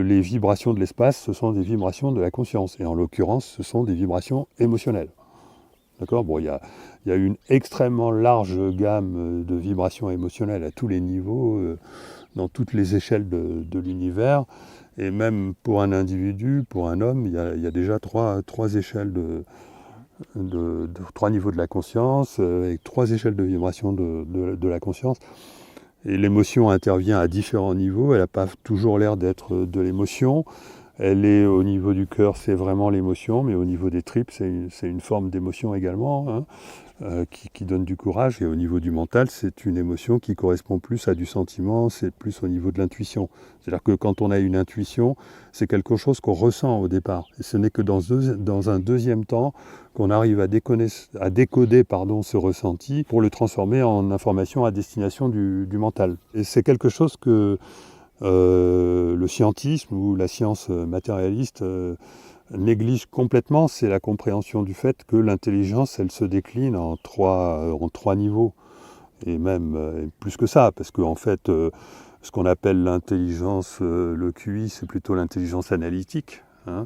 Les vibrations de l'espace, ce sont des vibrations de la conscience, et en l'occurrence, ce sont des vibrations émotionnelles. D'accord ? Bon, il y a une extrêmement large gamme de vibrations émotionnelles à tous les niveaux, dans toutes les échelles de l'univers, et même pour un individu, pour un homme, il y a déjà trois échelles trois niveaux de la conscience, avec trois échelles de vibration de la conscience. Et l'émotion intervient à différents niveaux, elle n'a pas toujours l'air d'être de l'émotion. Elle est au niveau du cœur, c'est vraiment l'émotion, mais au niveau des tripes, c'est une forme d'émotion également, hein, qui donne du courage. Et au niveau du mental, c'est une émotion qui correspond plus à du sentiment, c'est plus au niveau de l'intuition. C'est-à-dire que quand on a une intuition, c'est quelque chose qu'on ressent au départ. Et ce n'est que dans un deuxième temps qu'on arrive à décoder ce ressenti pour le transformer en information à destination du mental. Et c'est quelque chose que le scientisme ou la science matérialiste néglige complètement, c'est la compréhension du fait que l'intelligence, elle se décline en trois niveaux, et même plus que ça, parce qu'en fait, ce qu'on appelle l'intelligence, le QI, c'est plutôt l'intelligence analytique, hein,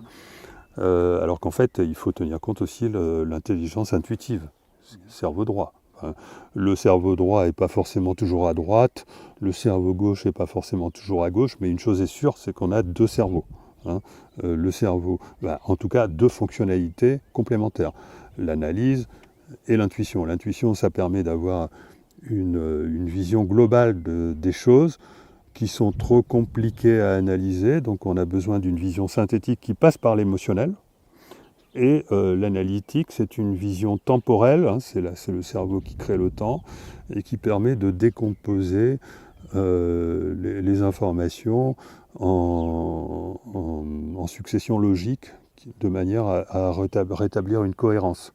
alors qu'en fait, il faut tenir compte aussi de l'intelligence intuitive, cerveau droit. Le cerveau droit n'est pas forcément toujours à droite, le cerveau gauche n'est pas forcément toujours à gauche, mais une chose est sûre, c'est qu'on a deux cerveaux. Hein. Le cerveau, en tout cas, deux fonctionnalités complémentaires, l'analyse et l'intuition. L'intuition, ça permet d'avoir une vision globale des choses qui sont trop compliquées à analyser, donc on a besoin d'une vision synthétique qui passe par l'émotionnel. Et l'analytique, c'est une vision temporelle, hein, c'est le cerveau qui crée le temps et qui permet de décomposer les informations en succession logique de manière à rétablir une cohérence.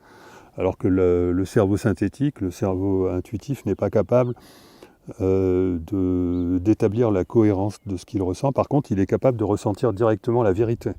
Alors que le cerveau synthétique, le cerveau intuitif n'est pas capable d'établir la cohérence de ce qu'il ressent. Par contre, il est capable de ressentir directement la vérité.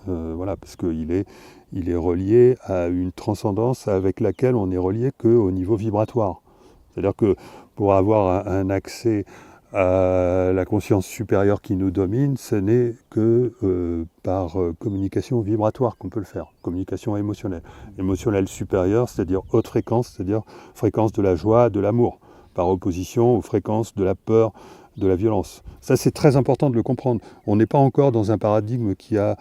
Voilà, parce qu'il est relié à une transcendance avec laquelle on est relié qu'au niveau vibratoire. C'est-à-dire que pour avoir un accès à la conscience supérieure qui nous domine, ce n'est que par communication vibratoire qu'on peut le faire, communication émotionnelle. Émotionnelle supérieure, c'est-à-dire haute fréquence, c'est-à-dire fréquence de la joie, de l'amour, par opposition aux fréquences de la peur, de la violence. Ça, c'est très important de le comprendre. On n'est pas encore dans un paradigme qui a...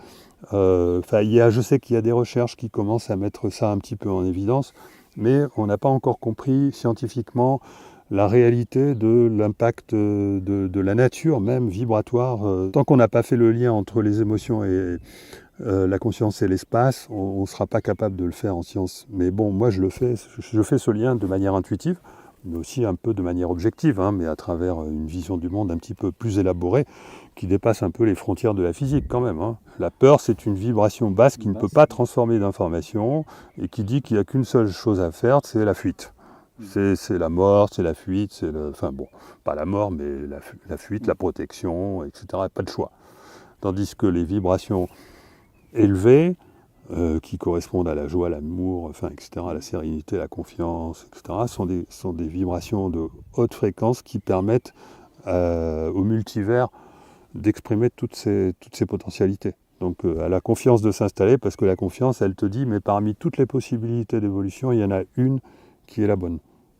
je sais qu'il y a des recherches qui commencent à mettre ça un petit peu en évidence, mais on n'a pas encore compris scientifiquement la réalité de l'impact de la nature même vibratoire. Tant qu'on n'a pas fait le lien entre les émotions et la conscience et l'espace, on ne sera pas capable de le faire en science. Mais bon, moi je fais ce lien de manière intuitive, mais aussi un peu de manière objective, hein, mais à travers une vision du monde un petit peu plus élaborée, qui dépasse un peu les frontières de la physique quand même. Hein. La peur, c'est une vibration basse qui ne peut pas transformer d'information et qui dit qu'il n'y a qu'une seule chose à faire, c'est la fuite. C'est la mort, c'est la fuite, enfin bon, pas la mort, mais la fuite, la protection, etc. Pas de choix. Tandis que les vibrations élevées, qui correspondent à la joie, l'amour, enfin, etc., à la sérénité, la confiance, etc., sont des vibrations de haute fréquence qui permettent au multivers d'exprimer toutes ces potentialités. Donc à la confiance de s'installer, parce que la confiance, elle te dit, mais parmi toutes les possibilités d'évolution, il y en a une qui est la bonne.